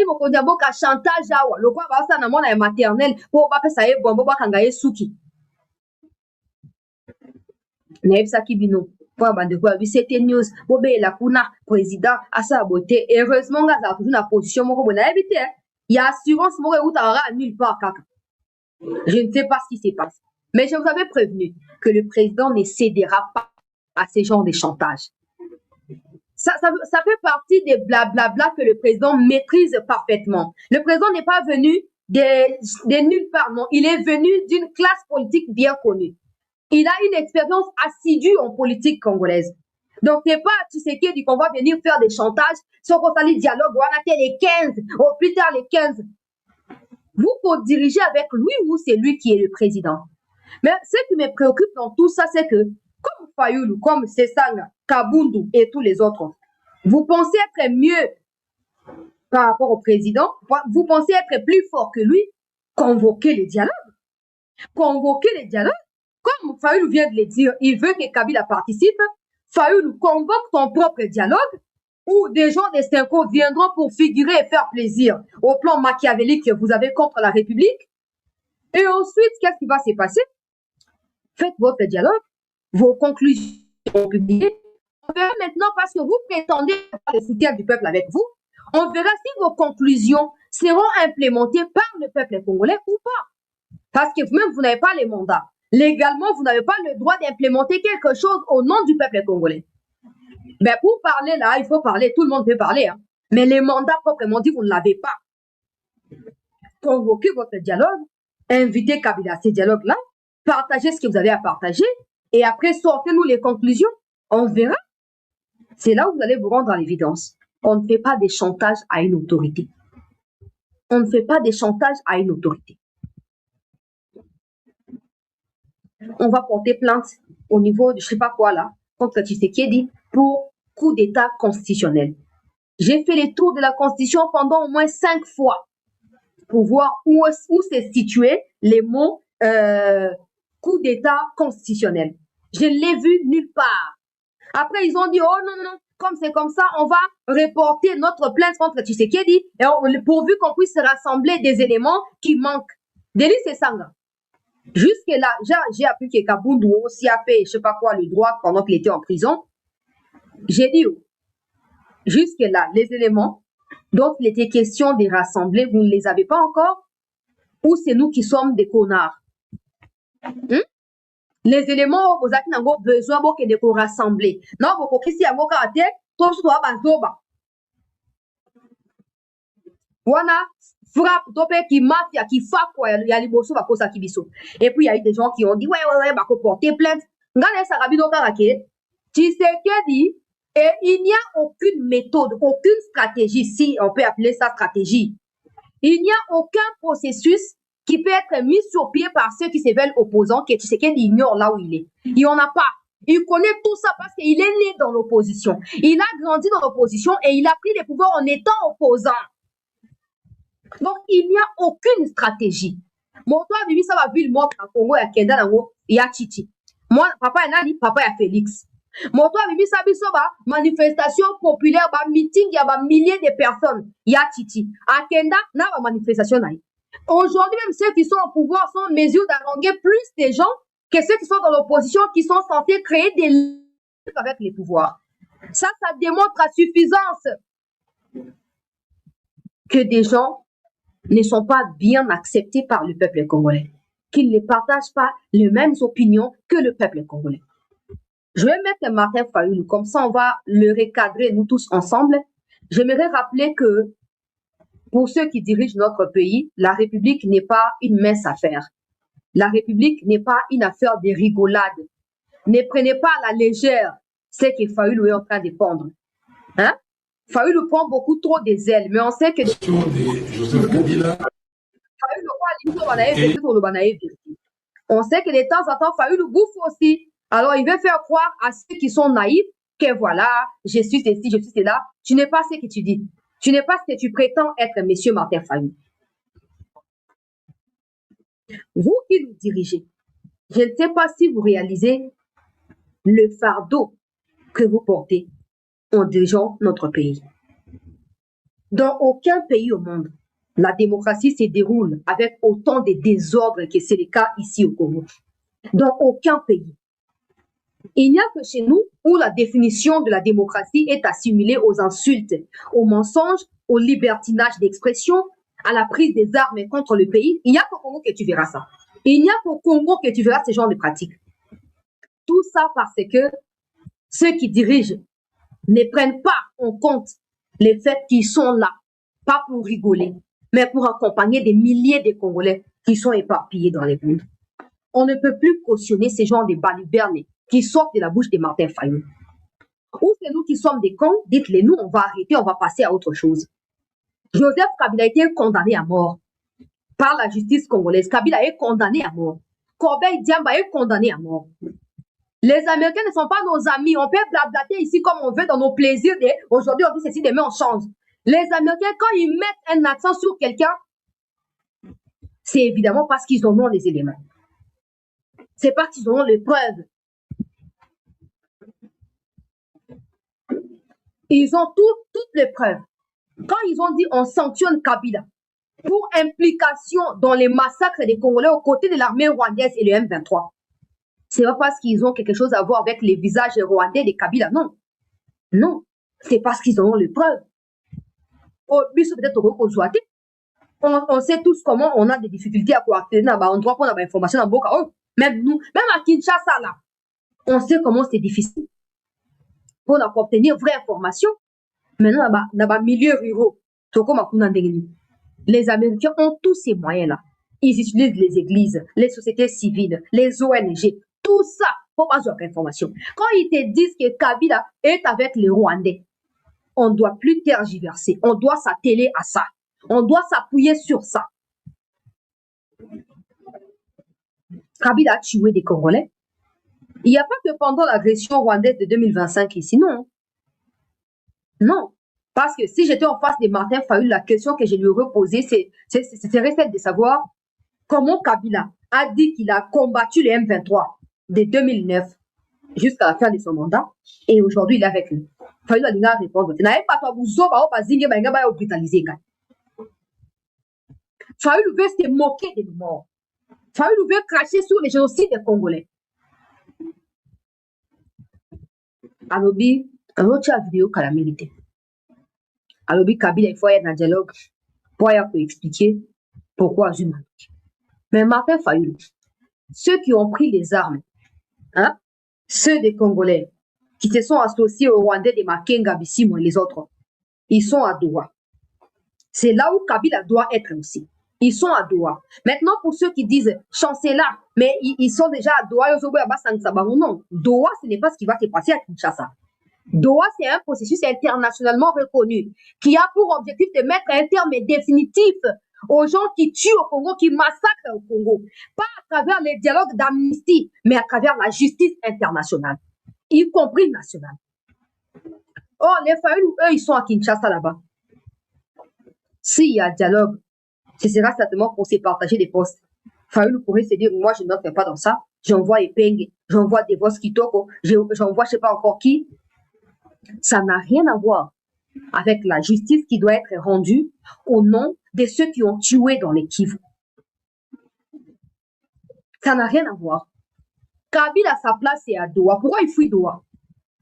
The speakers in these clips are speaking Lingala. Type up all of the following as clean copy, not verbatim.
dit beaucoup de chantage awa le quoi va ça na mona maternelle pour pas ça e bombo ba kangaye suki na ça qui bino pour bande quoi c'était news bobe la kuna président asa boté heureusement nga toujours na position moko bona éviter il y a assurance moko ou t'aura nulle part kaka je ne sais pas ce qui s'est passé mais je vous avais prévenu que le président ne cédera pas à ces genres de chantage. Ça fait partie des blablabla que le président maîtrise parfaitement. Le président n'est pas venu de nulle part, non. Il est venu d'une classe politique bien connue. Il a une expérience assidue en politique congolaise. Donc, c'est pas Tshisekedi qu'on va venir faire des chantages, sans qu'on s'allie dialogue, on a les 15, ou plus tard les 15. Vous, pour diriger avec lui, ou c'est lui qui est le président. Mais ce qui me préoccupe dans tout ça, c'est que, comme Fayoulou, comme Sesanga, Kabundu et tous les autres, vous pensez être mieux par rapport au président, vous pensez être plus fort que lui, convoquez les dialogues. Convoquez les dialogues. Comme Fayoulou vient de le dire, il veut que Kabila participe. Fayoulou convoque son propre dialogue où des gens des Cinco viendront pour figurer et faire plaisir au plan machiavélique que vous avez contre la République. Et ensuite, qu'est-ce qui va se passer? Faites votre dialogue, vos conclusions publiées. On verra maintenant, parce que vous prétendez avoir le soutien du peuple avec vous, on verra si vos conclusions seront implémentées par le peuple congolais ou pas. Parce que vous-même, vous n'avez pas les mandats. Légalement, vous n'avez pas le droit d'implémenter quelque chose au nom du peuple congolais. Mais pour parler là, il faut parler, tout le monde peut parler. Hein. Mais les mandats proprement dit, vous ne l'avez pas. Convoquez votre dialogue, invitez Kabila à ces dialogues-là, partagez ce que vous avez à partager, et après, sortez-nous les conclusions. On verra. C'est là où vous allez vous rendre à l'évidence. On ne fait pas des chantages à une autorité. On ne fait pas des chantages à une autorité. On va porter plainte au niveau de je ne sais pas quoi là, contre Tshisekedi pour coup d'état constitutionnel. J'ai fait les tours de la Constitution pendant au moins 5 fois pour voir où s'est situé les mots coup d'état constitutionnel. Je ne l'ai vu nulle part. Après, ils ont dit, oh non, comme c'est comme ça, on va reporter notre plainte contre Tshisekedi et pourvu qu'on puisse rassembler des éléments qui manquent. Délit, c'est ça. Jusque-là, j'ai appris que Kabundu aussi a fait, je sais pas quoi, le droit pendant qu'il était en prison. J'ai dit, jusque-là, les éléments dont il était question de rassembler, vous ne les avez pas encore? Ou c'est nous qui sommes des connards? Les éléments, vous avez besoin de rassembler. Non, vous comprenez si vous avez tout ça, voilà, frappe, topé qui mafia, qui frappe, il y a les bossons, va cause qui biso. Et puis, il y a eu des gens qui ont dit, ouais, bah, faut porter plainte. Regardez ça, Rabino Karake. Tshisekedi, et il n'y a aucune méthode, aucune stratégie, si on peut appeler ça stratégie. Il n'y a aucun processus qui peut être mis sur pied par ceux qui se veulent opposants, que Tshisekedi ignore là où il est. Il n'y en a pas. Il connaît tout ça parce qu'il est né dans l'opposition. Il a grandi dans l'opposition et il a pris les pouvoirs en étant opposant. Donc, il n'y a aucune stratégie. Moi, toi, Bibi, ça va vivre, moi, à Congo, à Kenda, il y a Chichi. Moi, papa, il y a Nani, papa, il y a Félix. Moi, toi, Bibi, ça va, manifestation populaire, meeting, il y a milliers de personnes. Il y a Chichi. À Kenda, il y a manifestation. Aujourd'hui, même ceux qui sont au pouvoir sont en mesure d'arranger plus de gens que ceux qui sont dans l'opposition, qui sont censés créer des liens avec les pouvoirs. Ça démontre à suffisance que des gens ne sont pas bien acceptés par le peuple congolais, qu'ils ne partagent pas les mêmes opinions que le peuple congolais. Je vais mettre Martin Fayoulou, comme ça on va le recadrer nous tous ensemble. J'aimerais rappeler que pour ceux qui dirigent notre pays, la République n'est pas une mince affaire. La République n'est pas une affaire de rigolade. Ne prenez pas à la légère ce que Fayoulou est en train de pondre. Hein? Fayoulou prend beaucoup trop des ailes, mais on sait que... Joseph Kabila. On sait que de temps en temps, Fayoulou bouffe aussi. Alors, il veut faire croire à ceux qui sont naïfs que voilà, je suis ceci, je suis cela. Tu n'es pas ce que tu dis. Tu n'es pas ce que tu prétends être, monsieur Martin Fayoulou. Vous qui nous dirigez, je ne sais pas si vous réalisez le fardeau que vous portez en dirigeant notre pays. Dans aucun pays au monde, la démocratie se déroule avec autant de désordre que c'est le cas ici au Congo. Dans aucun pays. Il n'y a que chez nous où la définition de la démocratie est assimilée aux insultes, aux mensonges, au libertinage d'expression, à la prise des armes contre le pays. Il n'y a qu'au Congo que tu verras ça. Il n'y a qu'au Congo que tu verras ce genre de pratiques. Tout ça parce que ceux qui dirigent ne prennent pas en compte le fait qu'ils sont là, pas pour rigoler, mais pour accompagner des milliers de Congolais qui sont éparpillés dans les mondes. On ne peut plus cautionner ces genres de balivernes qui sortent de la bouche de Martin Fayulu. Ou c'est nous qui sommes des cons, dites-les nous, on va arrêter, on va passer à autre chose. Joseph Kabila a été condamné à mort par la justice congolaise. Kabila est condamné à mort. Corbeil Diamba est condamné à mort. Les Américains ne sont pas nos amis. On peut blablater ici comme on veut dans nos plaisirs. Aujourd'hui, on dit ceci, demain, on change. Les Américains, quand ils mettent un accent sur quelqu'un, c'est évidemment parce qu'ils en ont les éléments. C'est parce qu'ils ont les preuves. Ils ont toutes les preuves. Quand ils ont dit on sanctionne Kabila pour implication dans les massacres des Congolais aux côtés de l'armée rwandaise et le M23, c'est pas parce qu'ils ont quelque chose à voir avec les visages rwandais de Kabila, non. Non, c'est parce qu'ils ont les preuves. On sait tous comment on a des difficultés à coacter dans l'endroit pour avoir l'information dans Boka. Même nous, même à Kinshasa, là, on sait comment c'est difficile pour obtenir vraie information. Maintenant, dans les milieux ruraux, les Américains ont tous ces moyens-là. Ils utilisent les églises, les sociétés civiles, les ONG, tout ça pour avoir l'information. Quand ils te disent que Kabila est avec les Rwandais, on ne doit plus tergiverser. On doit s'atteler à ça. On doit s'appuyer sur ça. Kabila a tué des Congolais. Il n'y a pas que pendant l'agression rwandaise de 2025 ici, non. Non. Parce que si j'étais en face de Martin Fayulu, la question que je lui aurais posée, serait celle de savoir comment Kabila a dit qu'il a combattu les M23 de 2009 jusqu'à la fin de son mandat, et aujourd'hui il est avec lui. Fayulu a répondre. Fayulu veut se moquer de nos morts. Fayulu veut cracher sur les génocides des Congolais. Alobi, un autre vidéo qu'à la mérité. Alobi Kabila, il faut être dans un dialogue pour expliquer pourquoi Zuma. Mais Martin Fayulu, ceux qui ont pris les armes, hein, ceux des Congolais qui se sont associés aux Rwandais de Makenga, Bissimo et les autres, ils sont à Doha. C'est là où Kabila doit être aussi. Ils sont à Doha. Maintenant, pour ceux qui disent chancelier, mais ils sont déjà à Doha, non. Doha, ce n'est pas ce qui va se passer à Kinshasa. Doha, c'est un processus internationalement reconnu qui a pour objectif de mettre un terme définitif aux gens qui tuent au Congo, qui massacrent au Congo. Pas à travers les dialogues d'amnistie, mais à travers la justice internationale, y compris nationale. Or, les Fayulu, eux, ils sont à Kinshasa là-bas. S'il y a dialogue, ce sera certainement pour se partager des postes. Fayulu pourrait se dire, moi, je n'entre pas dans ça. J'envoie Epeng, j'envoie Devos Kitoko, j'envoie je ne sais pas encore qui. Ça n'a rien à voir avec la justice qui doit être rendue au nom de ceux qui ont tué dans les Kivu. Ça n'a rien à voir. Kabila, sa place, c'est à Doha. Pourquoi il fuit Doha?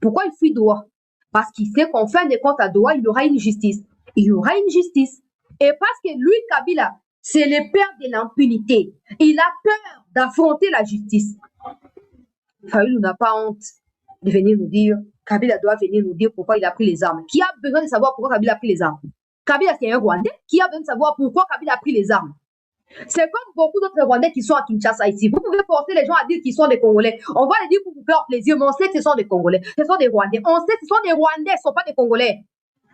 Pourquoi il fuit Doha? Parce qu'il sait qu'en fin de compte, à Doha, il y aura une justice. Il y aura une justice. Et parce que lui, Kabila, c'est le père de l'impunité. Il a peur d'affronter la justice. Fayulu n'a pas honte de venir nous dire, Kabila doit venir nous dire pourquoi il a pris les armes. Qui a besoin de savoir pourquoi Kabila a pris les armes? Kabila, c'est un Rwandais. Qui a besoin de savoir pourquoi Kabila a pris les armes? C'est comme beaucoup d'autres Rwandais qui sont à Kinshasa ici. Vous pouvez forcer les gens à dire qu'ils sont des Congolais. On va les dire pour vous faire plaisir, mais on sait que ce sont des Congolais. Ce sont des Rwandais. On sait que ce sont des Rwandais, ce ne sont pas des Congolais.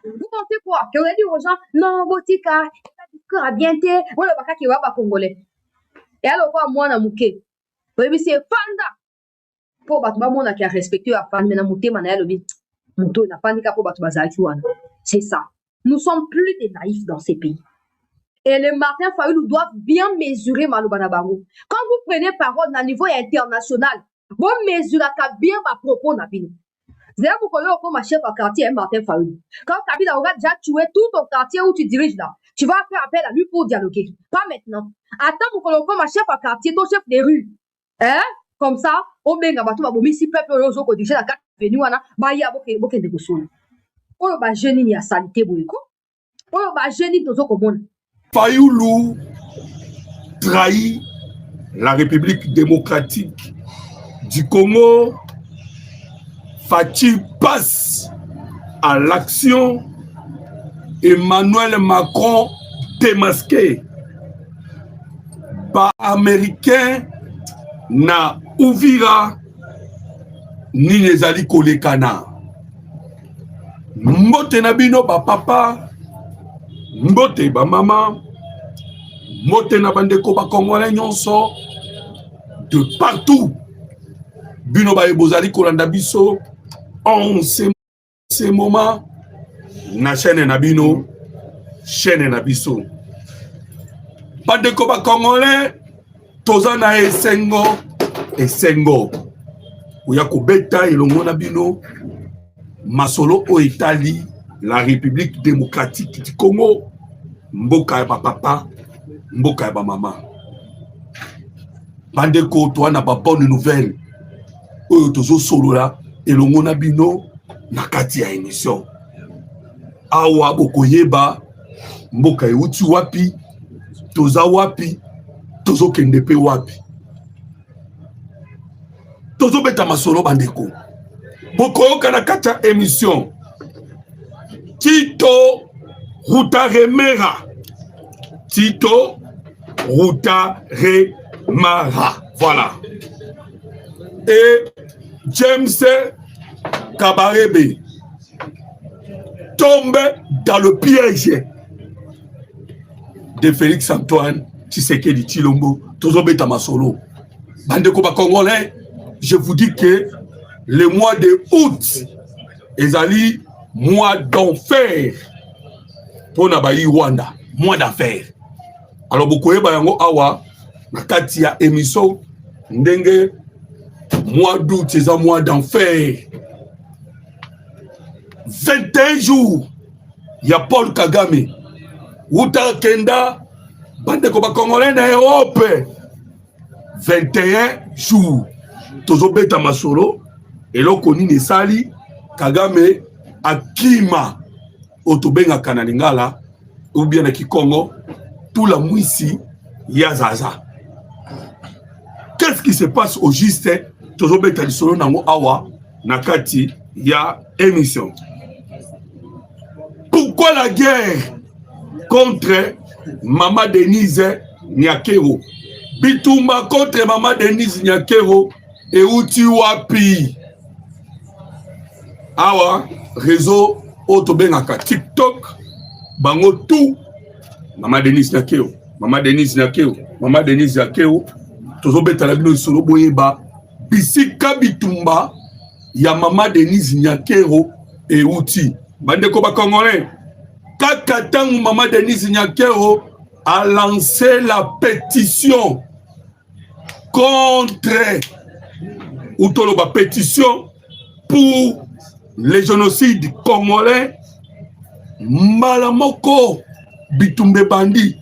Vous pensez quoi? Que vous allez dire aux gens, non, Botika, ta discours a bien été. Voilà, baka qui va pas Congolais. Et alors, moi, na mouké. Oui, c'est Fanda. Pour battre mon qui a respecté la femme, mais na mouté, manayalobi. Mouto n'a pas ni pour battre bazaki. C'est ça. Nous sommes plus des naïfs dans ces pays. Et les Martin Fayulu doivent bien mesurer Malobana Bango. Quand vous prenez parole à niveau international, vous mesurez bien ma propos. Zé Moukoyo comme chef à quartier Martin Fayoulou. Quand Kabila aura déjà tué tout ton quartier où tu diriges là, tu vas faire appel à lui pour dialoguer. Pas maintenant. Attends Moukoyo comme chef à quartier, ton chef des rues. Hein? Comme ça, au benga batu babomi si peuple yozo ko dirige la carte venu wana, ba ya boke de kosolo. Oyo ba jeune ni ya salité boyeko. Oyo ba jeune tozo ko mona. Fayoulou trahit la République démocratique du Congo. Fachi passe à l'action. Emmanuel Macron démasqué. Ba américain na Uvira ni nezali kolekana. Mbote na bino ba papa, mbote ba mama, mbote na bandeko ba Congolais nyonso de partout. Bino ba ebozali kolanda biso en ce moment na chaîne na bino, chaîne na biso. Bandeko ba Congolais tozana esengo uya kobeta elongo na bino masolo o Italie, la République démocratique du Congo, mboka ya papa, mboka ya mama. Bandeko to na ba bonne nouvelle oyo tozo solola elongo na bino na kati ya émission. Awa bokoyeba mboka euti wapi, toza wapi, tozo kende pe wapi. Tozo beta masolo bandeko. Bokoyoka na kati ya émission. Tito Rutaremera. Tito Rutaremara. Voilà. Et James Kabarebe tombe dans le piège de Félix Antoine Tshisekedi Tshilombo. Tozo beta masolo. Bandeko ba Congolais, je vous dis que le mois de août, ezali mois d'enfer pour Nabayi Rwanda, mois d'affaires. Alors beaucoup yango awa na kati ya émission ndenge mois d'août c'est un mois d'enfer. 21 jours il y a Paul Kagame Uta Kenda bandeko ba Congolais na Europe. 21 jours tozo beta masolo eloko nini sali Kagame akima otobenga kana lingala ou bien na Kikongo tout la mwisi ya zaza. Qu'est-ce qui se passe au juste tozo beta lisolo nango awa na kati ya émission. Pourquoi la guerre contre Mama Denise Nyakero? Bitumba contre Mama Denise Nyakero et uti wapi? Awa réseau autobengaka TikTok bango tout Mama Denise Nyakero, Mama Denise Nyakero, Mama Denise Nyakero tozo beta la bino solo boyeba bisika bitumba ya Mama Denise Nyakero et uti bandeko ba Congolais. Kaka tangu Mama Denise Nyakero a lancé la pétition contre ou toloba pétition pour les génocides congolais, Malamoko bitumbe bandi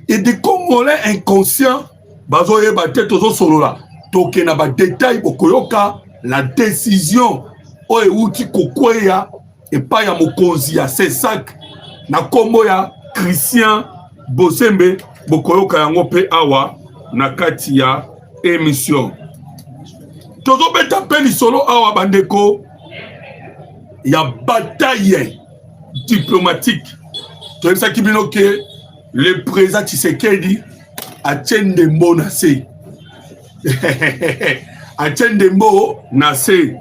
et des Congolais inconscients bazoye bate tozo solola toke na ba détail bokoyoka la décision o euti kokweya et pas ya mokonzi ya Sesak na kombo ya Christian Bosembe bokoyoka yango pe awa na kati ya émission. Tozo beta pe lisolo awa bandeko ya bataille diplomatique. Tozo ça qui bino que le président Tshisekedi a tiende mbo na se. A tiende mbo na se.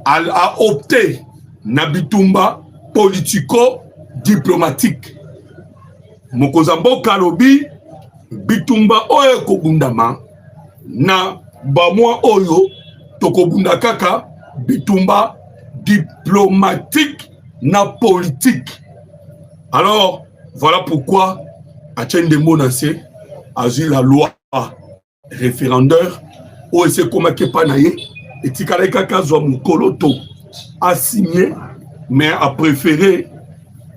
A opté na bitumba politico-diplomatique. Mokozamboka lobi bitumba oyo kobundama na bamwa oyo tokobunda kaka bitumba diplomatique na politique. Alors voilà pourquoi Atiende Monase a eu la loi référendaire ou c'est comme que panaye et tikala kaka zwa mukoloto a signé mais a préféré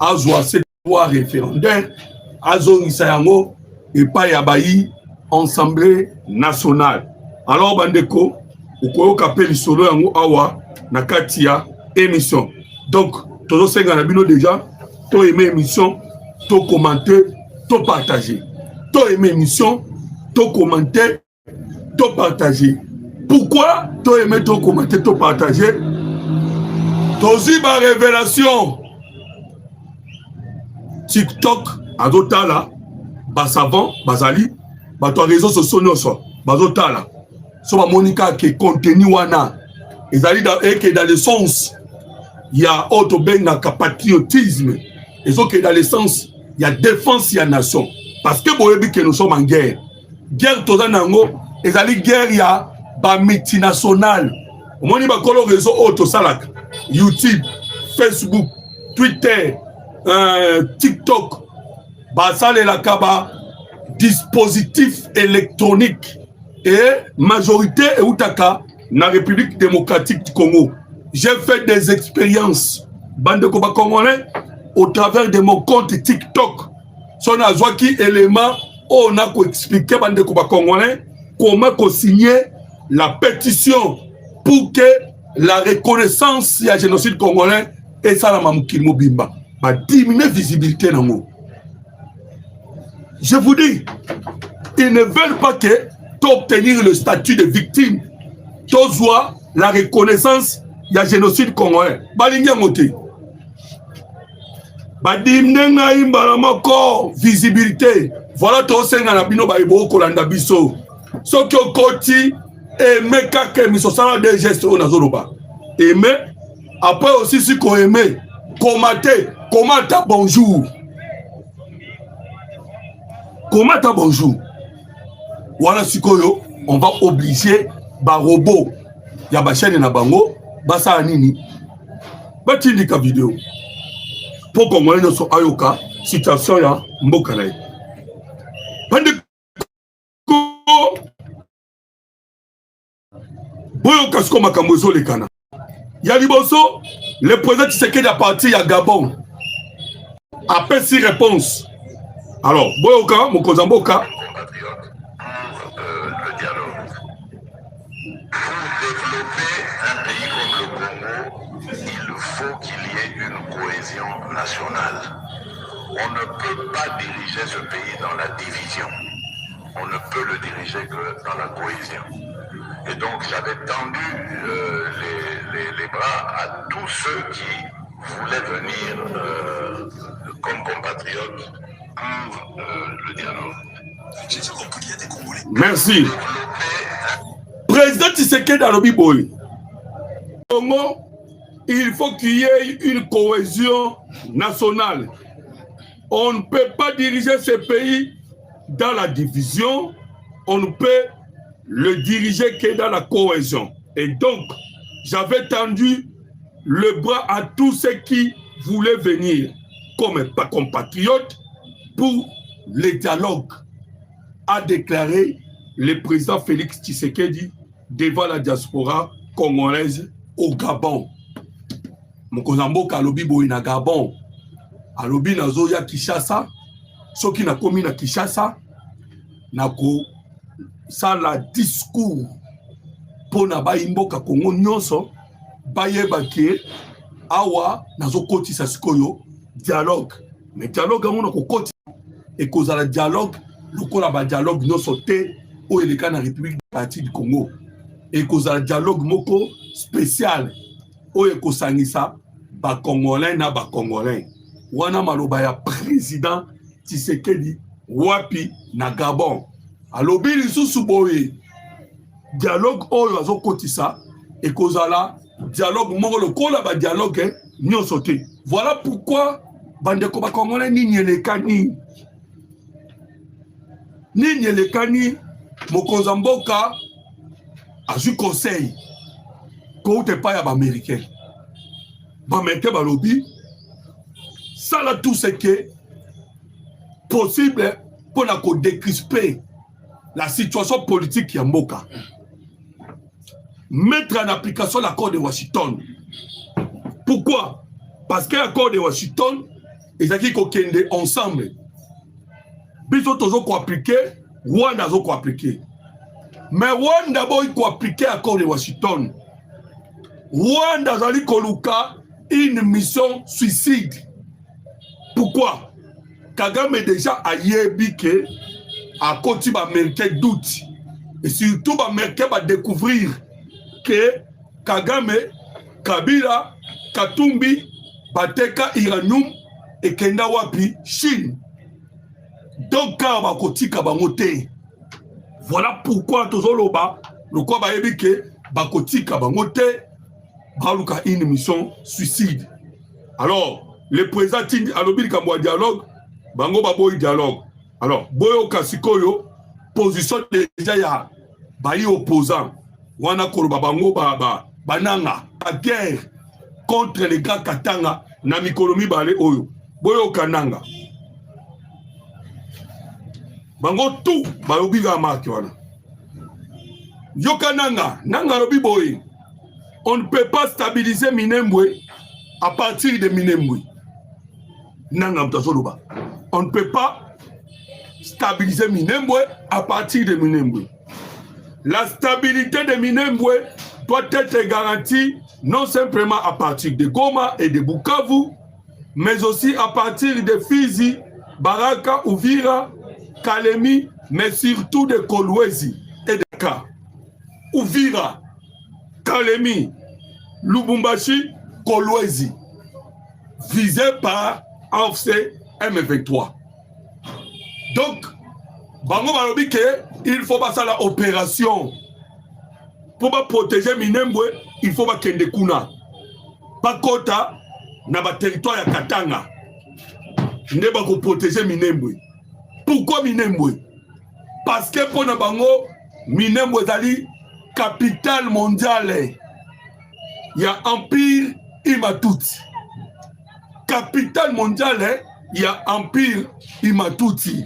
a zwa cette loi référendaire a zongisa yango et pas yabayi Assemblée nationale. Alors bandeko ukoyoka pe lisolo yango awa na kati ya émission. Donc tozo senga na bino déjà to aimer émission, to commenter, to partager. To aimer émission, to commenter, to partager. Pourquoi to aimer, to commenter, to partager? Tozi ba révélation. TikTok azotala ba savant bazali ba to réseaux sociaux nyonso bazotala. So ba monika ke contenu wana ezali dans le sens il y a auto benga patriotisme et so que dans le sens il y a défense ya nation parce que boyebi que nous sommes en guerre toza nango ezali guerre ya ba multinational omoni ba kolo réseau auto salak YouTube, Facebook, Twitter, TikTok ba salela kaba dispositif électronique et majorité et outaka na République démocratique du Congo. J'ai fait des expériences bande koba congolais au travers de mon compte TikTok. Son azwaki élément on a expliqué bande koba congolais comment co-signer la pétition pour que la reconnaissance du génocide congolais et ça la mamukil mobimba ba diminuer visibilité nango. Je vous dis, ils ne veulent pas que obtenir le statut de victime, soit la reconnaissance du génocide congolais. Balingiamote. Badimnenga imbalamako visibilité. Voilà tout ce qu'on a bino baibo kolanda biso. Ce qui koti aimer kake misosala des gestes on a zoloba. Aimer après aussi si qu'on aimer commenter bonjour. Comment bonjour? Voilà ce qu'on on va obliger ba robot ya ba chaîne na bango basa nini batindika vidéo pour qu'on ait notre ayoka situation ya mboka na ye pande boyo kasko makambo zo lekana ya liboso le président Tshisekedi a parti ya Gabon après 6 réponses. Alors boyoka mokozamboka nationale. On ne peut pas diriger ce pays dans la division. On ne peut le diriger que dans la cohésion. Et donc j'avais tendu les bras à tous ceux qui voulaient venir comme compatriotes pour le dialogue. Merci. Président Tshisekedi alobi boy. Congo, il faut qu'il y ait une cohésion nationale. On ne peut pas diriger ce pays dans la division. On ne peut le diriger que dans la cohésion. Et donc, j'avais tendu le bras à tous ceux qui voulaient venir comme compatriotes pour le dialogue, a déclaré le président Félix Tshisekedi devant la diaspora congolaise au Gabon. Mokozamboka alobi boy na Gabon. Alobi na zoya Kinshasa. Soki na komi na Kinshasa. Na ko sala discours pour na ba imboka Congo nyonso. Bayeba ke awa nazo kotisa sikoyo dialogue. Mais dialogue on ko koti et kozala dialogue lokola ba dialogue nyonso te o eleka na République démocratique du Congo. Et kozala dialogue moko spécial o ekosangisa ba congolais na ba congolais. Wana maloba ya président Tshisekedi wapi na Gabon. Alobi lisusu boye dialogue oyo azokotisa ekozala dialogue moko lokola ba dialogue nyonso te. Voilà pourquoi bandeko ba congolais nini elekani mokonzamboka azui conseil koute pa ya ba américain ba meke ba lobby ça là tout ce qui est possible pour la décrisper la situation politique ya mboka. mettre en application l'accord de Washington. Pourquoi? Parce que l'accord de Washington, ils ont dit qu'on est ensemble. Biso tozo ko appliquer, Rwanda zo ko appliquer. Mais Rwanda boy ko appliquer l'accord de Washington. Rwanda zali koluka une mission suicide. Pourquoi? Kagame déjà a yebi que à côté ba américain doute et surtout ba américain va découvrir que Kagame, Kabila, Katumbi, Bateka, Iranium et Kenda wapi Chine. Donc quand ba kotika ba moté. Voilà pourquoi tozoloba le quoi ba yebi que ba kotika ba moté. Baluka une mission suicide. Alors, le président Tindi Alobil Kamwa dialogue, Bango Baboy dialogue. Alors, Boyo Kasikoyo, position déjà ya Bayi opposant. Wana Koroba Bango Baba, Bananga, la guerre contre les grands Katanga, Namikolomi Bale Oyo, Boyo Kananga. Bango tout, Bayobiga Marki Wana. Yokananga, Nanga Robi Boy. On ne peut pas stabiliser Minembwe à partir de Minembwe. On ne peut pas stabiliser Minembwe à partir de Minembwe. La stabilité de Minembwe doit être garantie non simplement à partir de Goma et de Bukavu, mais aussi à partir de Fizi, Baraka, Uvira, Kalemi, mais surtout de Kolwezi et de Ka. Uvira, Kalemi, Lubumbashi, Kolwezi, visé par AFC M23. Donc, Bango Balobi il faut passer à l'opération. Pour protéger Minembwe, il faut pas kende kuna. Pakota, na ba territoire ya Katanga. Ne ba ko protéger Minembwe. Pourquoi Minembwe? Parce que pour na bango, Minembwe zali capitale mondiale. Il y a Empire Imatuti. Capitale mondiale, il y a Empire Imatuti.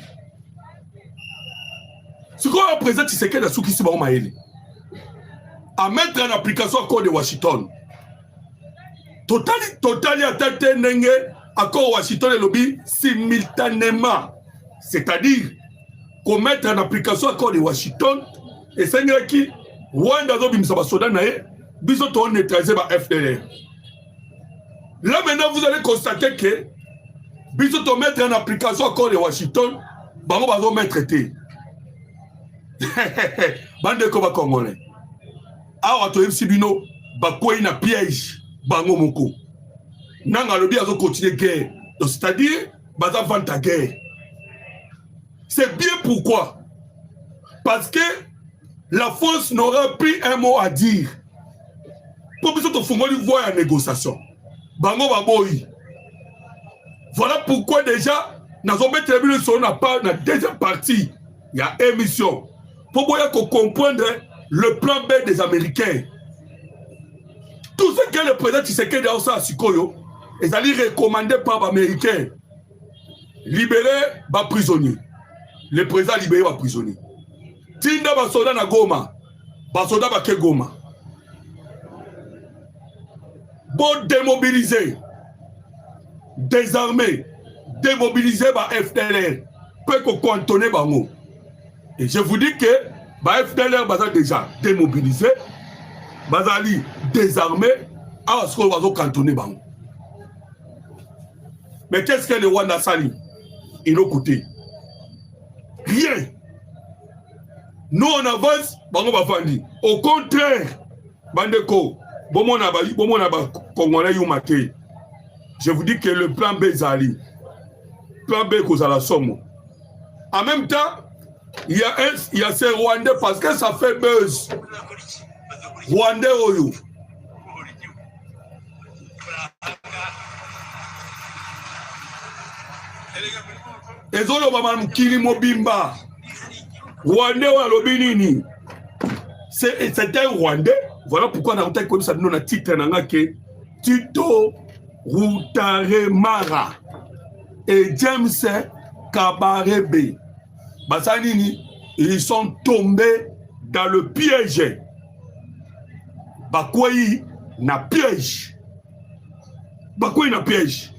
Ce qu'on représente, c'est que la souki si maïli. À mettre en application l'accord de Washington. Totali à tête nenge, accord Washington et lobby simultanément. C'est-à-dire qu'on mette en application l'accord de Washington et c'est qui Rwanda zo bimsa soda nae biso to neutraliser ba FDLR. Là maintenant vous allez constater que biso to mettre en application l'accord de Washington, bango bazo mettre traité. Bande ko ba congolais. Awa to yebsibino ba koyi na piège bango moko. Nanga lobi azo continuer guerre. Donc c'est-à-dire baza vanta guerre. C'est bien pourquoi. Parce que la France n'aura plus un mot à dire. Pour que tu fasses voir la négociation. Bango baboyi. Voilà pourquoi déjà, nous avons mis sur la deuxième partie. Il y a émission. Pour qu'on comprenne le plan B des Américains. Tout ce que le président Tshisekedi a aussi à Sikoyo, ils allaient recommander par les Américains. Libérer les prisonniers. Le président libéré les prisonniers. Tinda basoda na Goma, basoda bake Goma. Bon démobiliser, désarmer, démobiliser ba FDLR, peut qu'on cantonne bango. Et je vous dis que ba FDLR baza déjà démobilisé, bazali désarmé, à ce qu'on va cantonner bango. Mais qu'est-ce que le Rwanda sali? Il a coûté rien. Nous on avance, bango bafandi. Au contraire, bandeko, bomona Congolais yumate. Je vous dis que le plan B zali, plan B kozala somo. En même temps, il y a ces Rwandais parce que ça fait buzz. Rwandais oyo. Ezolo baba mkili mobimba. Rwandais ou Alobinini. C'est un Rwandais. Voilà pourquoi on a connu ça dans le titre que Tito Rutaremara et James Kabarebe. Basanini, ils sont tombés dans le piège. bakwei na piège. Bakwei na piège.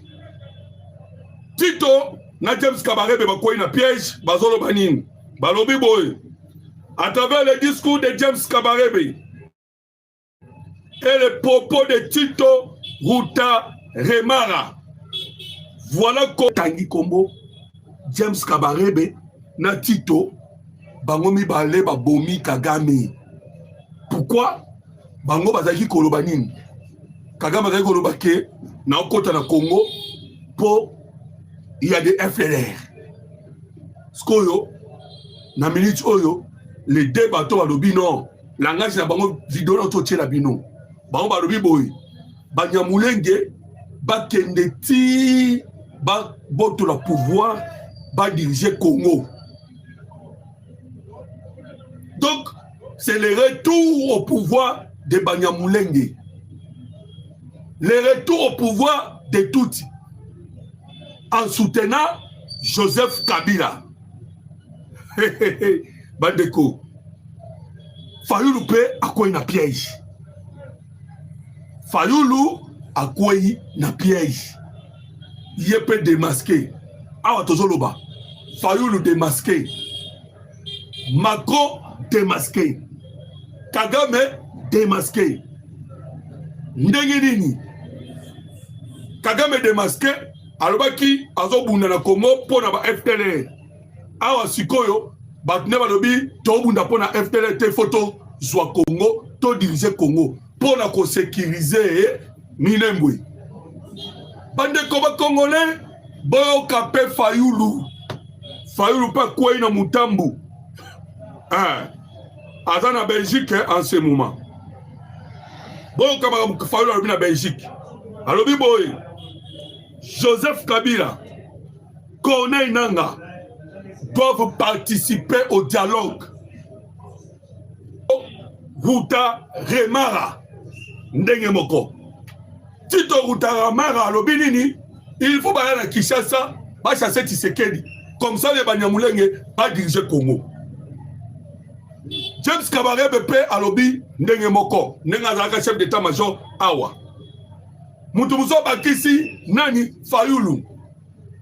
Tito na James Kabarebe bakwei na piège, bazolo banine. Balobi boy. À travers le discours de James Kabarebe et les propos de Tito Ruta Remara. Voilà comment Tanguy Kombo, James Kabarebe, na Tito, Bangomi Bale, Babomi Kagame. Pourquoi? Bango Bazaki Kolobanine. Kagame Bazaki Kolobake, na Okota na Congo, pour il y a des FLR. Skoyo, na minute Oyo, les deux bateaux à l'obi non. Langage na bango vidéo na toche la bino. Bango ba l'obi boy. Banyamulenge, ba kendeti, ba boto la pouvoir, ba diriger Congo. Donc, c'est le retour au pouvoir de Banyamulenge. Le retour au pouvoir de Tutsi. En soutenant Joseph Kabila. Bandeko. Fayulu pe akwei na piège. Fayulu akwei na piège. Yepe démasqué. Awa tozoloba. Fayulu démasqué. Macron démasqué. Kagame démasqué. Ndengedini. Kagame démasqué. Alobaki azobunda na Congo pona ba FTL. Awa sikoyo batne balobi tobunda pona FTL te photo zwa Congo to diriger Congo pona ko sécuriser Minembwe. Bande ko ba congolais boyo kapé Fayulu. Fayulu pa kwei na Mutambu. Aza na Belgique en ce moment. Boyo kaba Fayulu alobi na Belgique. Alobi boy Joseph Kabila, Corneille Nanga doivent participer au dialogue. Ruta Remara, Ndengemoko. Tito Ruta Remara, Lobinini, il faut aller à Kinshasa, va chasser Tshisekedi. Comme ça, les Banyamulenge va diriger Congo. James Kabarebe Pe Alobi, Ndengemoko, Nengazaka chef d'état-major Awa. Mutubuso Bakisi, Nani, Fayulu.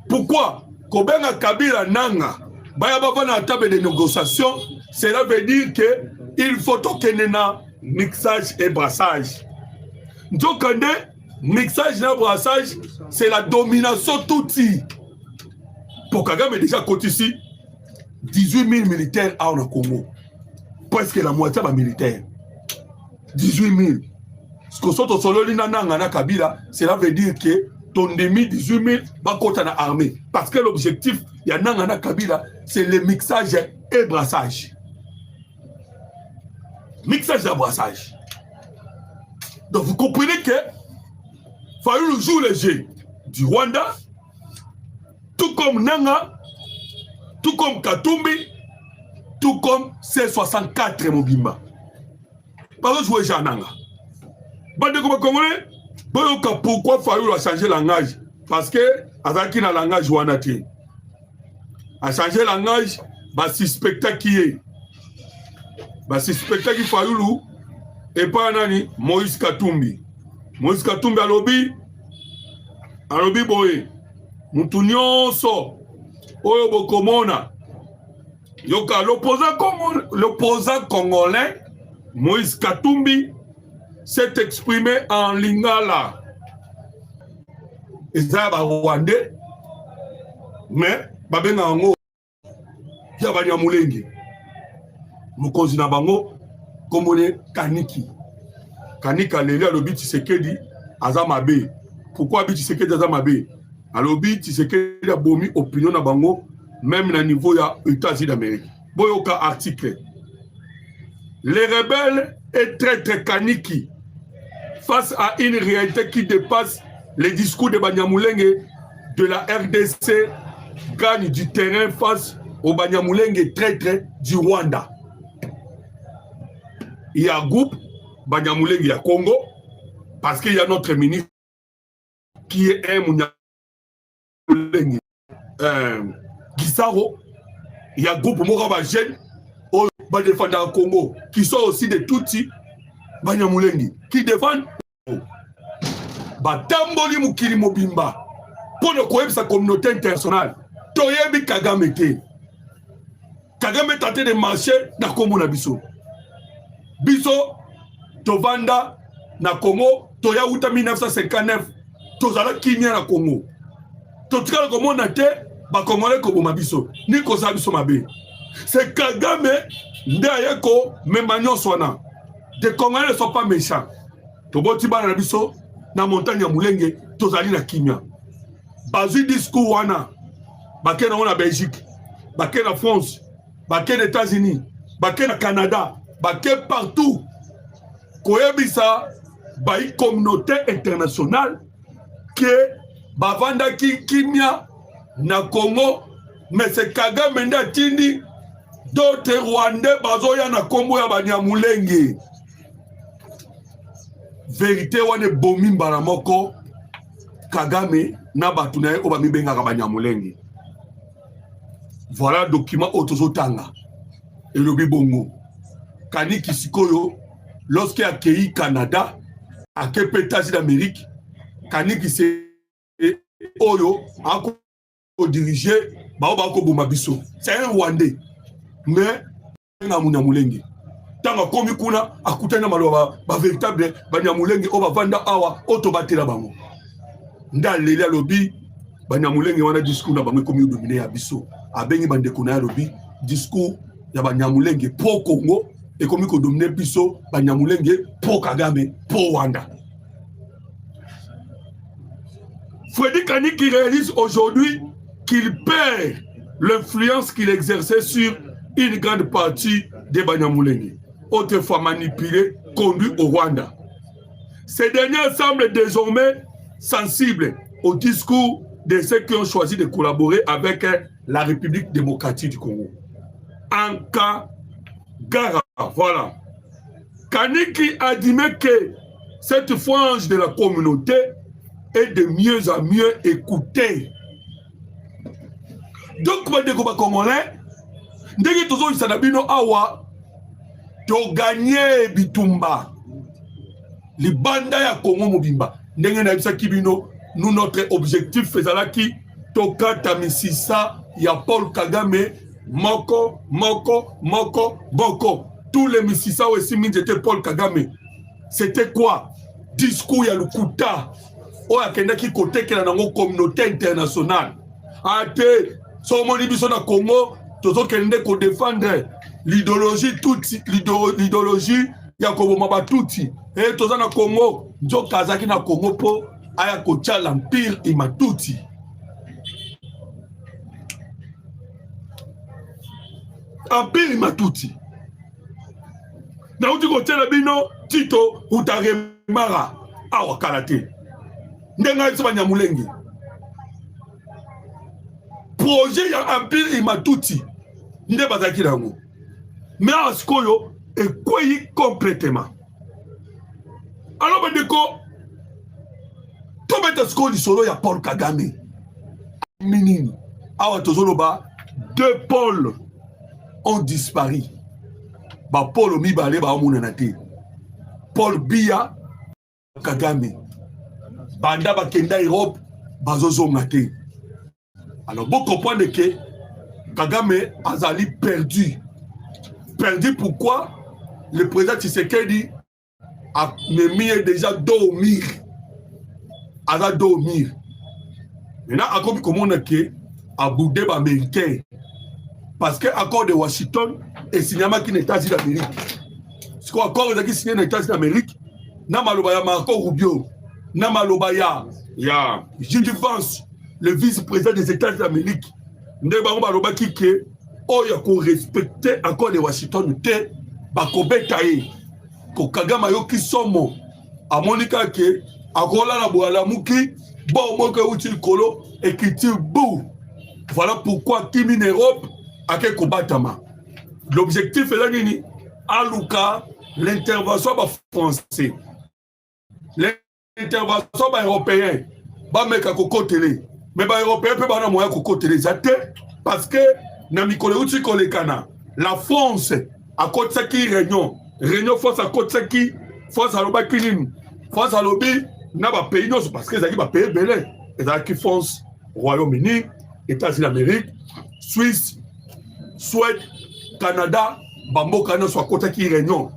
Pourquoi? Kobenga Kabila Nanga, Bayababa na table de négociation, cela veut dire que il faut tokenena mixage et brassage. Ndokande, mixage et brassage, c'est la domination touti. Pour Kagame déjà côté ici, 18 000 militaires en Congo. Presque la moitié des militaires. 18 000. Ce que sont au solo na Kabila, cela veut dire que ton demi 18 000 va contre la armée. Parce que l'objectif, il y a Nangana Kabila, c'est le mixage et brassage. Mixage et brassage. Donc vous comprenez que Fayulu joue le jeu du Rwanda, tout comme Nanga, tout comme Katumbi, tout comme C64 Mobimba. Par exemple, jouer Jean Nanga. Bande comme Congolais, pourquoi Fayulu a changé langage? Parce que Azaki na langage Wanati. A changé langage, bah suspecta qui est. Bah suspecta qui Fayulu et pas nani Moïse Katumbi. Moïse Katumbi alobi boye. Mutu nyonso oyo bokomona. Yoka l'opposant congolais Moïse Katumbi s'est exprimé en lingala. Et ça va Rwandais, mais babenga ngo ya Banyamulenge. Mukonzi na bango komone Kaniki. Kanika leli alobi Tshisekedi aza mabe. Pourquoi abi Tshisekedi aza mabe? Alobi Tshisekedi a bomi opinion na bango même na niveau ya États-Unis d'Amérique. Boyoka article. Les rebelles et traîtres Kaniki face à une réalité qui dépasse les discours de Banyamulenge de la RDC gagne du terrain face aux Banyamulenge traîtres du Rwanda. Il y a un groupe Banyamulenge à Congo parce qu'il y a notre ministre qui est un Banyamulenge Gisaro. Il y a un groupe Moraba Jeune au défendre au Congo qui sont aussi des Tutsi Banyamulenge. qui défendent batamboli mukili mobimba pour ne connaître sa communauté internationale. Toyebi Kagame te. Kagame tenté de marcher dans Congo na biso. Biso tovanda na Congo toya uta 1959 tozala kinya na Congo. Totika na Congo na te ba Congolais ko boma biso ni ko sa biso mabe. C'est Kagame ndayeko memanyo swana. Les Congolais ne sont pas méchants. Toboti bana na biso na montagne ya Mulenge tozali na kimia. Bazu discours wana baké na Belgique, baké na France, baké na États-Unis, baké na Canada, baké partout. Koyebisa bayi communauté internationale que bavanda ki kimia na Congo, mais c'est Kagame nda tindi d'autres Rwandais bazoya na Congo ya Banyamulenge. Vérité wane bomi mbala moko Kagame na batu na ye o bamibenga ka Banyamulenge. Voilà document otozotanga elobi bongo Kaniki Sikoyo lorsqu'il a accueilli Canada à États-Unis d'Amérique Kaniki se oyo a dirigé baobako bomabiso c'est un Rwandais mais na Munyamulenge tanga komi kuna akutana maloba ba véritable Banyamulenge o bavanda awa otobatela bango ndaleli alobi Banyamulenge wana discours na bango komi dominer ya biso abengi bandeko na alobi discours ya Banyamulenge pour Congo et komi ko dominer biso Banyamulenge pour Kagame pour Rwanda. Freddy Kaniki réalise aujourd'hui qu'il perd l'influence qu'il exerçait sur une grande partie des Banyamulenge, autrefois manipulés, conduits au Rwanda. Ces derniers semblent désormais sensibles au discours de ceux qui ont choisi de collaborer avec la République démocratique du Congo. Anka Gara, voilà. Kaniki admet que cette frange de la communauté est de mieux en mieux écoutée. Donc, les Congolais, ndenge tozo isanabino awa to gagner bitumba libanda ya Congo mobimba ndenge na bisa kibino nous notre objectif fezalaki to kata misisa ya Paul Kagame moko tous les misisa aussi étaient Paul Kagame. C'était quoi? Discours ya lukuta o akendaki côté que na communauté internationale ate so moni biso na Congo tozo kende ko défendre l'idéologie tutsi l'idéologie ya koboma batuti et toza na Congo njo kazaki na Congo po aya kotia l'empire imatuti. Empire imatuti na uti kotia la bino Tito utaremara awa karate ndenga isa Banyamulenge projet ya empire imatuti nde bazaki nango mais askoyo ekweyi complètement. Alors bandeko tobeta sko lisolo ya Paul Kagame minini awa tozoloba deux Paul ont disparu. Ba Paul mibale ba omunana te. Paul Biya Kagame banda bakenda Europe bazozonga te. Alors vous comprenez que Kagame azali perdu. Perdu pourquoi? Le président Tshisekedi a mis déjà dormir. Aza dormir. Maintenant, à comme on a que à boudé américain. Parce que l'accord de Washington est signé avec les États-Unis d'Amérique. Ce qu'on accord est signé les États-Unis d'Amérique. Namalobaya Marco Rubio. Namalobaya J.D. Vance, le vice-président des États-Unis d'Amérique. Ndebaloba Kike. Oh, il faut respecter l'accord de Washington. Bakobetaye. Ko Kagame yo ki somo. A Monica ke. Akola la boala muki. Bon, moi que outil kolo. Et qui tire bou. Voilà pourquoi Kimi Europe a que combatama. L'objectif est là, nini. Aluka, l'intervention va français. L'intervention va européen. Ba meka koko télé. Mais ba européen peut pas na moya koko télé. Parce que na mikole outil kolekana. La France a côté qui réunion. Réunion France a côté qui France alobaki nini France alobi na bapays nyonso parce que ezalaki bapays ebele ezalaki France Royaume-Uni États-Unis d'Amérique Suisse Suède Canada bamboka nyonso akotaki réunion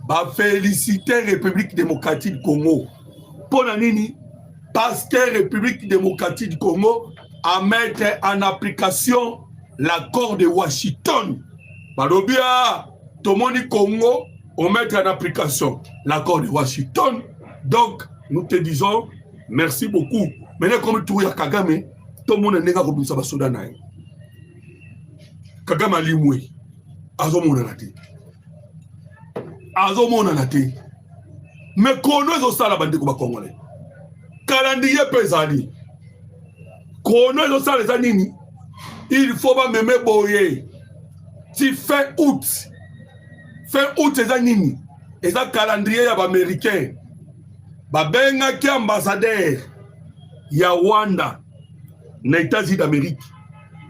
bafélicité République démocratique du Congo mpo na nini parce que République démocratique du Congo a mettre en application l'accord de Washington balobia tomoni Congo on met en application l'accord de Washington. Donc, nous te disons merci beaucoup. Maintenant, comme tout y a Kagame, tout le monde n'est pas comme ça, Soudan. Kagame a limoué. Azomona nate. Azomona nate. Mais qu'on est au sala bande comme Congolais. Calendrier pesani. Qu'on est au sala les anini. Il faut pas me mettre boyer. Si fin août. Fin août eza nini eza calendrier ya baaméricain babengaki ambassadeur ya Rwanda na États-Unis d'Amérique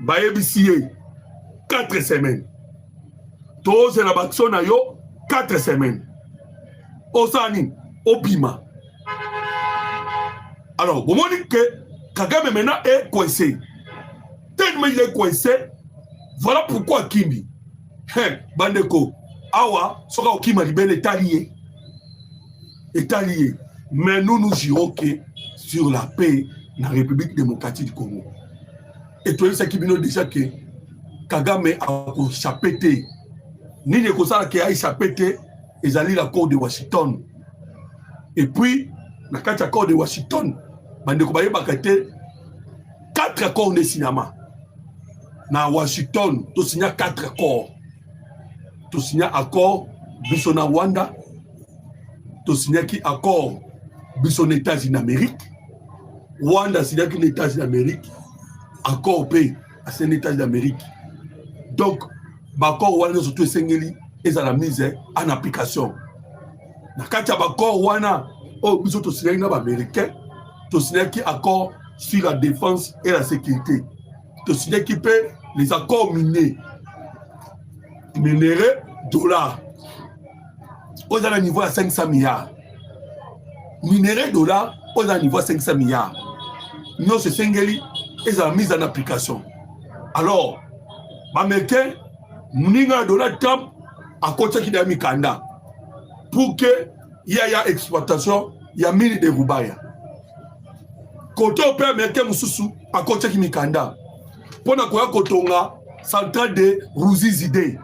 bayebisi ye 4 semaines tozela bakso na yo 4 semaines osani opima alors bomoni que Kagame maintenant est coincé tellement il est coincé voilà pourquoi Kimbi bandeko awa soka okima libele est allié mais nous jurons que sur la paix dans la République démocratique du Congo et toi ça qui vient déjà que Kagame a échappé ni ne kosala que a échappé ils allaient l'accord de Washington et puis na kati accord de Washington bande ko baye bakate 4 accords de cinéma na Washington to signa 4 accords. Tu signes accord Bissona Rwanda, tu signes qui accord Bissona États-Unis d'Amérique, Rwanda signe qui États-Unis d'Amérique, accord P à ces États-Unis d'Amérique. Donc, l'accord Rwanda surtout Sengeli est à la mise en application. Quand tu as l'accord Rwanda, tu signes américain, tu signes qui accord sur la défense et la sécurité, tu signes qui paie les accords miniers. Minéraux, dollars. Aux à niveau à 500 milliards. Minéraux, dollars, aux à niveau à 500 milliards. Nous, c'est Sengeli, et la mise en application. Alors, l'Américain, Mninga Donald Trump, à côté qui a mis Kanda, pour que il y ait exploitation, il y a mine de Rubaya. Côté au père américain, Moussou, à côté qui a mis Kanda, pour na quoi Kotonga, centrale de Rouzizide.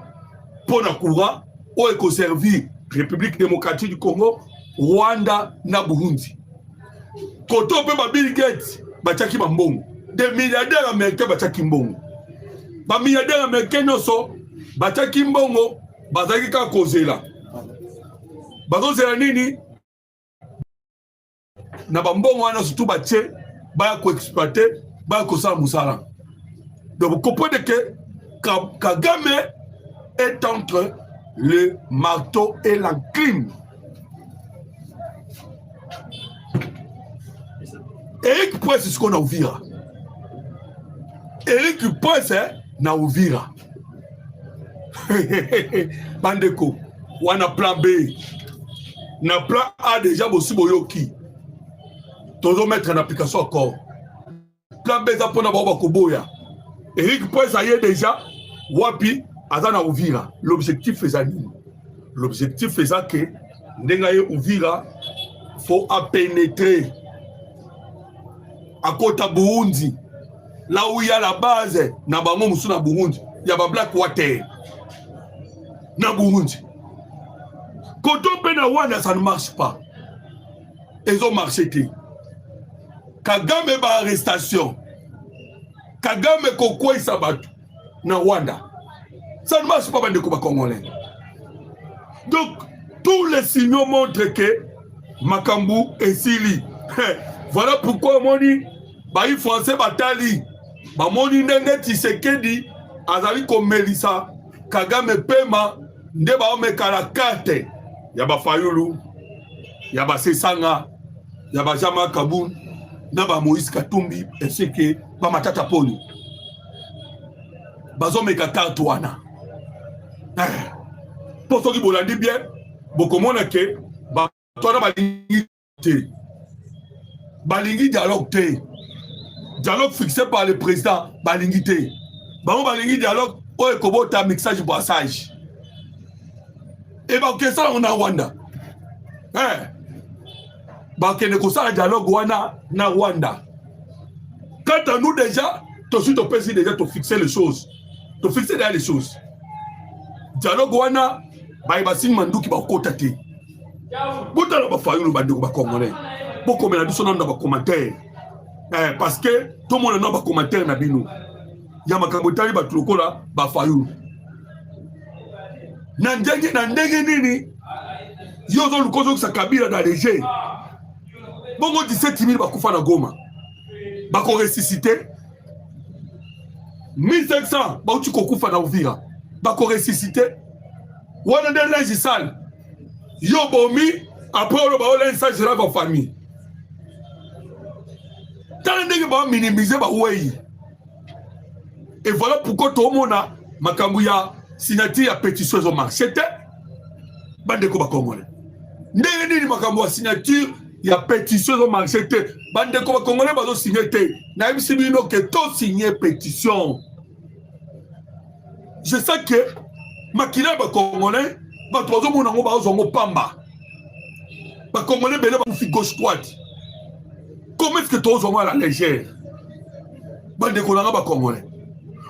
Pour na coura ou éco-servi République démocratique du Congo, Rwanda na Burundi. Koto pe ba Bill Gates bachaki mbongo. Des milliardaires américains bachaki mbongo. Ba milliardaires américains noso bachaki mbongo bazaki ka kozela. Bazozela nini? Na ba mbongo wana surtout bache ba ko exploiter ba ko sa musala. Donc vous comprenez que Kagame est entre le marteau et l'enclume. Eric Prince, c'est ce qu'on a ouvert. Eric Prince, na ouvert. Bandeko, on a plan B. Na plan A déjà, aussi boyoki. Toujours mettre en application encore. Plan B, ça pour na baba koboya. Eric Prince, ça y est déjà. Wapi, azana ouvira. L'objectif est ça. L'objectif est ça que n'engaye ouvira, faut pénétrer. À côté de Burundi, là où il y a la base, na bango musu na Burundi, il y a ba Blackwater. Na Burundi. Quand on peut na Rwanda, ça ne marche pas. Ils ont marché. Kagame ba arrestation. Kagame kokoi sabatu na Rwanda. Ça ne marche pas bandeko ba Congolais. Donc, tous les signaux montrent que Makambu et Sili. Voilà pourquoi on dit les Français batali. Bamoni ndenge Tshisekedi azali ko Melissa Kagame pema nde ba omekala karte ya ba Fayulu ya ba Sesanga ya ba Jama Kabun na ba Moïse Katumbi ainsi que ba Matata Poni. Bazo meka carte wana. Pour ceux qui bolandi bien, beaucoup moins que ba Toi, balingi te. Balingi dialogue te. Dialogue fixé par le président, balingi te. Balingi dialogue, oye kobota mixage boissage. Et que ça on a Rwanda. Que ne ça dialogue wana na Rwanda. Quant à nous déjà, toi aussi tu peux déjà te fixer les choses. Te fixer déjà les choses. Dialogue wana ba sing manduki ba kota te. Botala ba fayulu ba ndeko ba congolais. Beaucoup mais la biso na ba commentaire. Parce que tout le monde n'a pas commentaire na bino. Ya makambo tali ba tulokola ba fayulu. Na ndenge nini yozo lukozo sa kabila na léger. Bongo 17 000 bakufa na Goma. Bako ressuscité 1500 bauti kokufa na Uvira. Bako ressuscité wana de linge sale. Yo bomi après on ba linge sale sera ba famille. Tant ndenge ba minimiser ba wei. Et voilà pourquoi tout le monde a makambo ya signature ya pétition au marché. C'était bandeko ba congolais. Ndenge nini makambo ya signature ya pétition au marché te bandeko ba congolais bazo signer te na yebisi bino que to signer pétition. Je sais que makina ba congolais ba tozo mona ngo ba zongo pamba. Ba congolais belé ba fi gauche droite. Comment est-ce que tozo à la légère? Bandeko na ba congolais.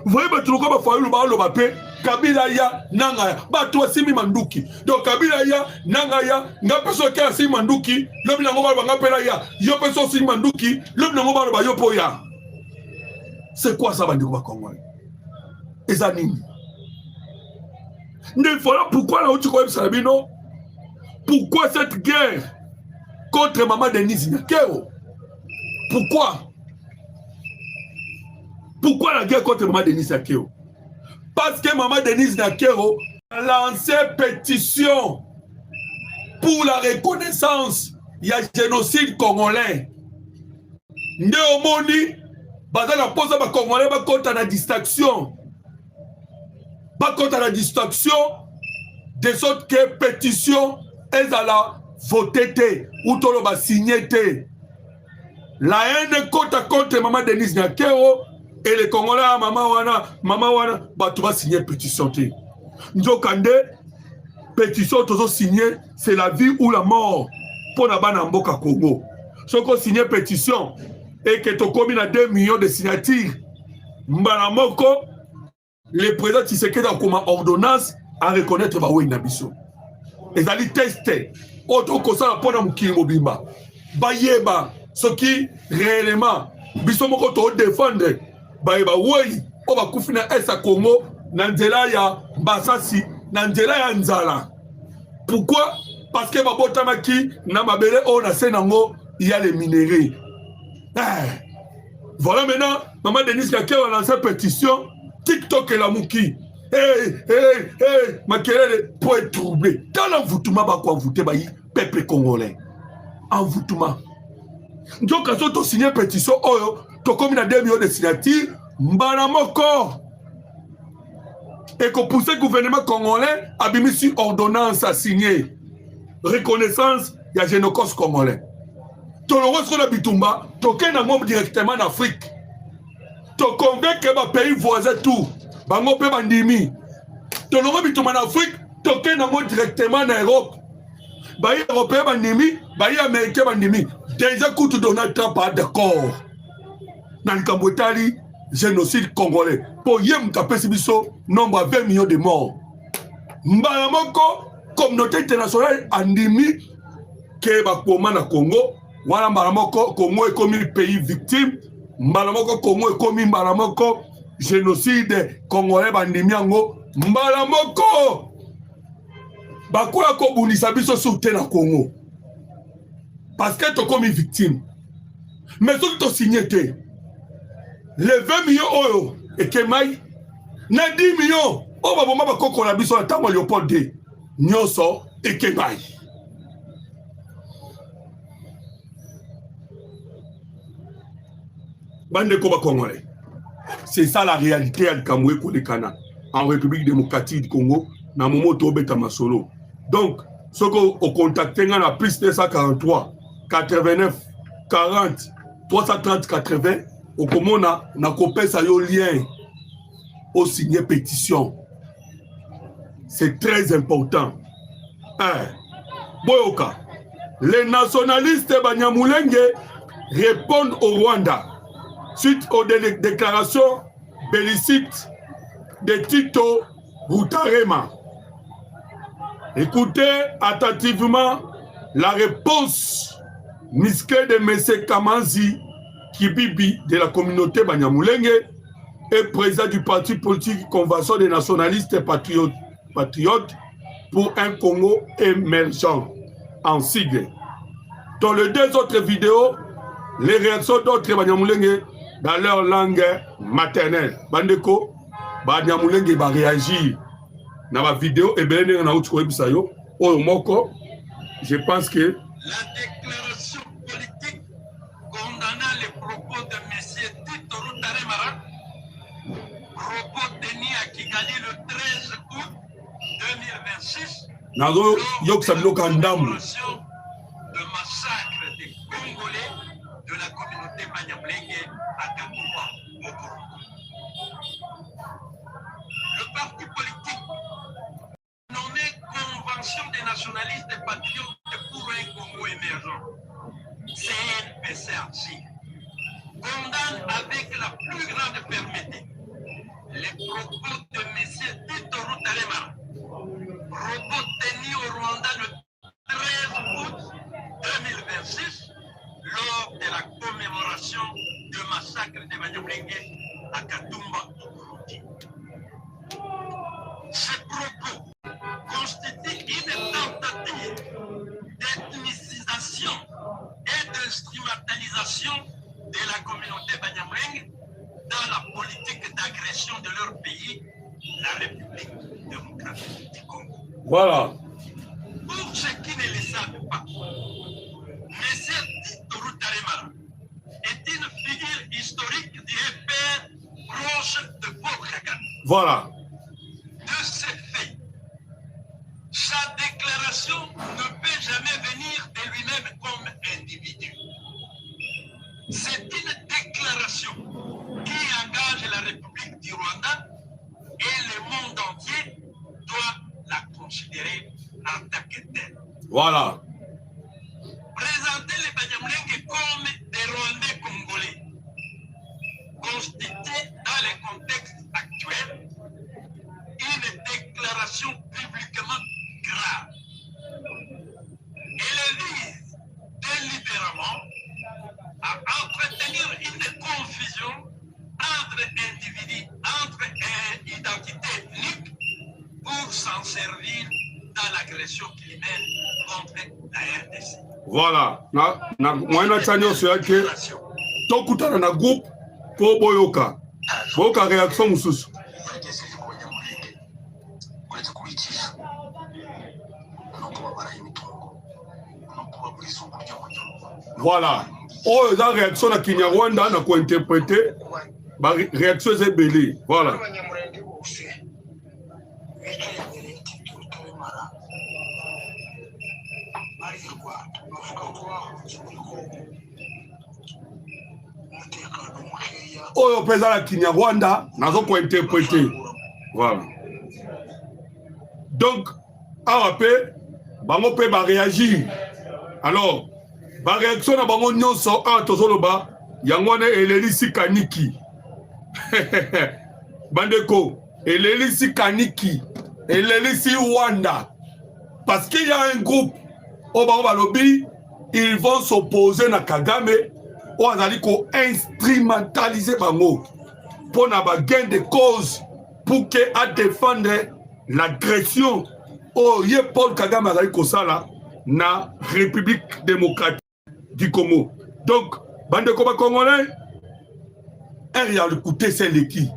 Vous voyez ba tuloko ba fayulu ba lo ba pe Kabila ya nangaya bato asimi manduki donc Kabila ya nangaya nga peso ke asimi manduki lobi nango ba nga pela ya yo peso asimi manduki lobi nango ba yo po ya. C'est quoi ça bandiko ba congolais ezanini ne voilà pourquoi la otiko sabino pourquoi cette guerre contre Maman Denise Nyakero? Pourquoi la guerre contre Maman Denise Nyakero? Parce que Maman Denise Nyakero a lancé pétition pour la reconnaissance du génocide congolais. Néomoni, baza la pose ba congolais ba contre la distraction. Ba contre la distraction de sorte que pétition est à la voter ou tolo ba signer. La haine contre Maman Denise Nyakero. Et les Congolais, maman wana, bah tu vas signer pétition. Njokande, pétition, tu vas signer, c'est la vie ou la mort pour la Banamboka Congo. Si tu signes pétition et que tu commis 2 millions de signatures, Mbanamoko, le président Tshisekedi a comme ordonnance à reconnaître Baoui Nabiso. Et ça dit tester. Autre que ça, pour la Moukili Mobimba. Bayeba, ce qui réellement, Bissomoko te défendre. Baïba oui, on va koufina esa Congo, Nandela ya Basasi, Nandela ya Nzala. Pourquoi? Parce que Babotamaki, Namabele, on a Senango, il y a les minéraux. Voilà maintenant, Maman Denise Nyakero a lancé une pétition, TikTok et la Mouki. Makelele, pour être troublé. Dans l'envoûtement, bah quoi envoûter, bah peuple congolais. Envoûtement. Donc, quand on a signé une pétition, tu comme 2 millions de signatures, Mbanamoko. Et qu'on pousse le gouvernement congolais à mis sur ordonnance à signer. Reconnaissance, il y a génocide congolais. Tu le sur la Bitumba, tu es un directement en Afrique. Tu convaincs que le pays voisin tout. Bango pe bandimi. Tu le Bitumba en Afrique, tu es un directement en Europe. Bayi européen bandimi, bayi américain bandimi. Déjà, coup de Donald Trump pas d'accord. Dans le Cambodge, génocide congolais. Pour yem taper sibiso, nombre à 20 millions de morts. Mbalamoko, communauté internationale, andimi, que bakoma na Congo. Voilà Mbalamoko, Congo est comme un pays victime. Mbalamoko, Congo est comme Mbalamoko, génocide congolais, bandimi ango. Mbalamoko, bakola ko bunisa biso soute na Congo. Parce que tu es comme une victime. Mais ce que tu as signé, les 20 millions d'euros et que maï, na 10 millions, on va voir qu'on a besoin de temps à Léopold D. Nyoso et que maï. Bande Koba Congolais. C'est ça la réalité à Kamoué Kodekana, en République démocratique du Congo, dans le moment où tu es Masolo. Donc, Ce qu'on contacté dans la plus 243 89 40 330 80 au comment on a coupé ça au lien au signer pétition. C'est très important. Boyoka, les nationalistes Banyamulenge répondent au Rwanda suite aux déclarations bellicides de Tito Rutarema. Écoutez attentivement la réponse musclée de M. Kamanzi Kibibi de la communauté Banyamulenge et président du parti politique Convention des nationalistes patriotes pour un Congo émergent en sigle. Dans les deux autres vidéos, les réactions d'autres Banyamulenge dans leur langue maternelle. Bandeko, Banyamulenge va réagir dans la vidéo et bien je pense que la déclaration politique condamnant les propos de M. Tito Rutaremara, propos tenus à Kigali le 13 août 2026, Nazo Yoksablo Kandam. de massacre des Congolais de la communauté Banyamulenge à Kakouma, au Burundi. Le parti politique nommé Convention des nationalistes et patriotes pour un Congo émergent, CNPCRC, condamne avec la plus grande fermeté les propos de M. Tito Rutaremara, propos tenus au Rwanda le 13 août 2026 lors de la commémoration du massacre de Banyamulenge à Katumba au Burundi. Ces propos constituent une tentative d'ethnicisation et d'instrumentalisation de la communauté Banyamulenge dans la politique d'agression de leur pays, la République démocratique du Congo. Voilà. Pour ceux qui ne le savent pas, M. Tito Rutaremara est une figure historique du père proche de Paul Kagame. Voilà. De ces faits, sa déclaration ne peut jamais venir de lui-même comme individu. C'est une déclaration qui engage la République du Rwanda et le monde entier doit la considérer en tant que telle. Voilà. Présenter les Banyamulenge comme des Rwandais congolais constitue dans le contexte actuel une déclaration publiquement grave. Elle vise délibérément à entretenir une confusion entre individus, entre identités ethniques pour s'en servir dans l'agression qu'il mène contre la RDC. Voilà. Moi, je tokutana na groupe pour boyoka. Boyoka réaction mususu. Voilà. Oh, la réaction na Kinyarwanda na ko interpréter ba réaction est belée. Voilà. Oh, au président la Kinyarwanda nazo ko interpréter. Voilà. Donc, AAP, bango pe ba réagir. Alors, ba réaction na bango nyonso a tozoloba yangone elelisi kaniki. Bandeko, elelisi kaniki, elelisi Rwanda. Parce qu'il y a un groupe au Balobi, ils vont s'opposer na Kagame, ou azali ko instrumentaliser bango pour na ba gain de cause pour que à défendre l'agression au ye Paul Kagame azali ko sala na République démocratique du Congo. Donc, bande de combat congolais, il y a le côté c'est l'équipe.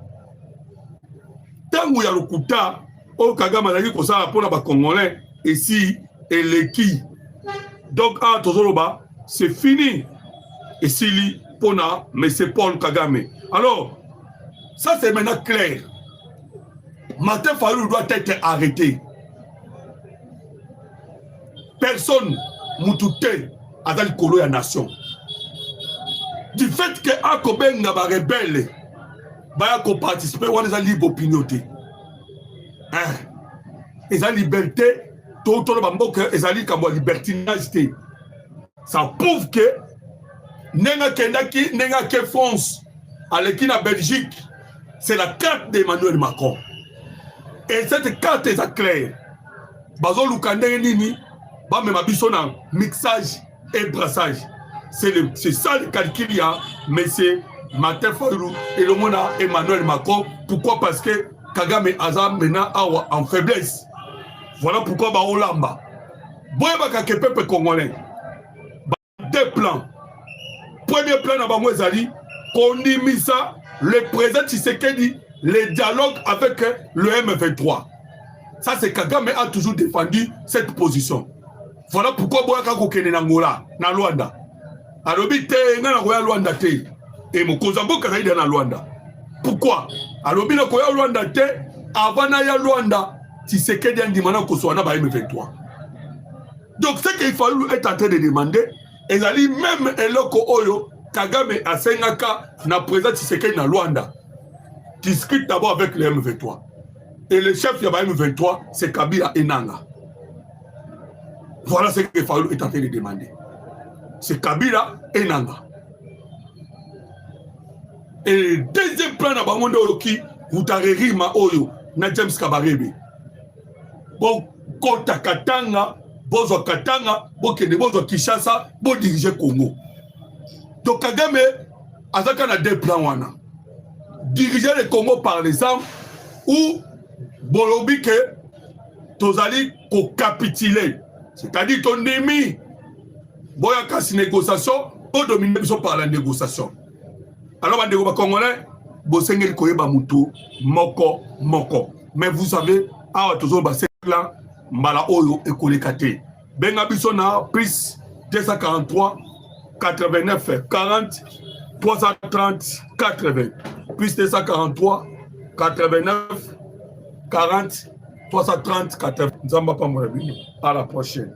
Tant où il y a le côté, au Kagame azali ko sala pour na ba congolais ici et l'équipe. Donc, à Tozoloba, c'est fini. Et si Pona, mais c'est Paul Kagame. Alors, ça c'est maintenant clair. Martin Fayulu doit être arrêté. personne mutute azali kolo ya nation. Du fait que akobenga ba rebelle ba ko participer wana za libre opinion te. Eza liberté tout le bamboka ezali kambo libertinage te. Ça prouve que nenga kendaki nenga ke France aleki na Belgique, c'est la carte d'Emmanuel Macron. Et cette carte est claire. Bazo lukandenge nini ba mema biso na mixage et brassage. C'est ça le calcul il y a, mais c'est Martin Fayulu et le mona Emmanuel Macron. Pourquoi? Parce que Kagame Aza maintenant en faiblesse. Voilà pourquoi ba olamba. Boye ba ke peuple congolais. Deux plans. Premier plan na bango ezali kondimisa le président Tshisekedi le dialogue avec le M23. Ça c'est Kagame a toujours défendu cette position. Voilà pourquoi boya ka kokene na Angola na Luanda. Alobi te na koya Luanda te. Et mokozambo ka zaidi na Luanda. Pourquoi? Alobi na koya Luanda te avant na ya Luanda Tshisekedi andimana ko soana ba M23. Donc ce qu'il faut être en train de demander ezali même eloko oyo Kagame asengaka na président Tshisekedi na Luanda. Discute d'abord avec le M23. Et le chef de la M23, c'est Kabila Enanga. Voilà ce que Fayulu est en train de demander. C'est Kabila Enanga. Et le deuxième plan na bango oyoki utarerima oyo na James Kabarebe. Bon kota Katanga, bozo Katanga, bokende bozo Kinshasa, bo diriger Congo. Donc Kagame azaka na deux plans wana. Diriger le Congo par l'exemple ou bolobi que tozali ko capituler. C'est-à-dire ton ennemi boya kasi négociation ou dominer biso par la négociation. Alors bandeko ba congolais bosengeli koyeba mutu moko moko. Mais vous savez awa tozo ba sekla mbala oyo ekolekate. Benga biso na plus 243 89 40 330 80 plus 243 89 40 330 80. Nzamba pa mwana bino. À la prochaine.